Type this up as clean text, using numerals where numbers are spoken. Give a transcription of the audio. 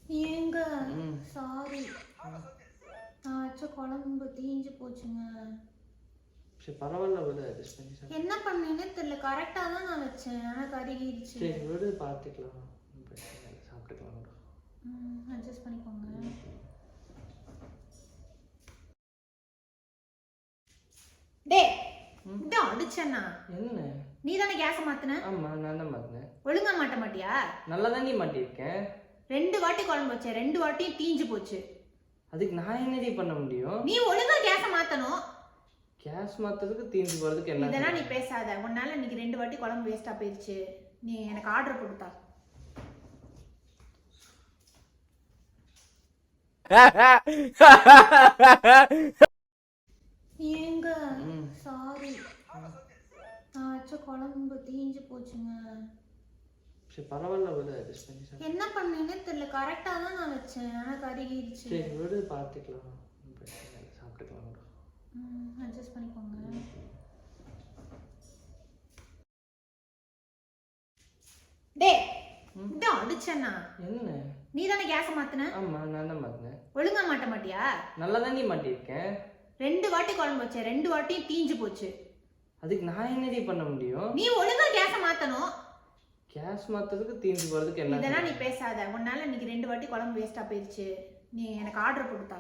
ஏங்க சாரி, நான் வச்ச குழம்பு தீஞ்சு போச்சுங்க. சரி பரவாயில்ல விடு, அட்ஜஸ்ட் பண்ணி சாப்பிடு. என்ன பண்ணேன்னு தெரியல, கரெக்டா தான் நான் வச்சேன், ஆனா கருகிருச்சு. சரி விடு, பார்த்துக்கலாம், பிரச்சனை இல்லை, சாப்பிட்டுக்கலாம் விடு. அட்ஜஸ்ட் பண்ணிக்கோங்க. டே இதான் அடிச்சேன்னா என்ன? நீ தானே கேஸை மாத்தின? ஆமா நான் தான் மாத்தினேன். ஒழுங்கா மாட்ட மாட்டியா? நல்லா தான் நீ மாட்டியிருக்கேன். 2 வாட்டி குழம்பு வச்சேன், 2 வாட்டியும் தீஞ்சு போச்சு. அதுக்கு நான் என்னடி பண்ண முடியும்? நீ ஒழுங்கா கேஸை மாத்தணும். கேஸ் மாத்துறதுக்கு தீஞ்சு போறதுக்கு என்ன? இதெல்லாம் நீ பேசாத, உன்னால இன்னைக்கு 2 வாட்டி குழம்பு வேஸ்டா போயிருச்சு. நீ எனக்கு ஆர்டர் கொடுத்தா. ஏங்க சாரி, நான் வச்ச குழம்பு தீஞ்சு போச்சுங்க. சரி பரவாயில்ல விடு, அட்ஜஸ்ட் பண்ணி சாப்பிடு. என்ன பண்ணேன்னு தெரியல, கரெக்டா தான் நான் வச்சேன், ஆனா கருகிருச்சு. சரி விடு, பார்த்துக்கலாம், பிரச்சனை இல்லை, சாப்பிட்டுக்கலாம் விடு. அட்ஜஸ்ட் பண்ணிக்கோங்க. டே இதான் அடிச்சேன்னா என்ன? நீ தானே கேஸை மாத்தின? ஆமா நான் தான் மாத்தினேன். ஒழுங்கா மாட்ட மாட்டியா? நல்லா தான் நீ மாட்டியிருக்கேன். 2 வாட்டி குழம்பு வச்சேன், 2 வாட்டியும் தீஞ்சு போச்சு. அதுக்கு நான் என்னடி பண்ண முடியும்? நீ ஒழுங்கா கேஸை மாத்தணும். கேஸ் மாத்துறதுக்கு தீஞ்சு போறதுக்கு என்ன? இதெல்லாம் நீ பேசாத, உன்னால இன்னைக்கு 2 வாட்டி குழம்பு வேஸ்டா போயிருச்சு. நீ எனக்கு ஆர்டர் கொடுத்தா.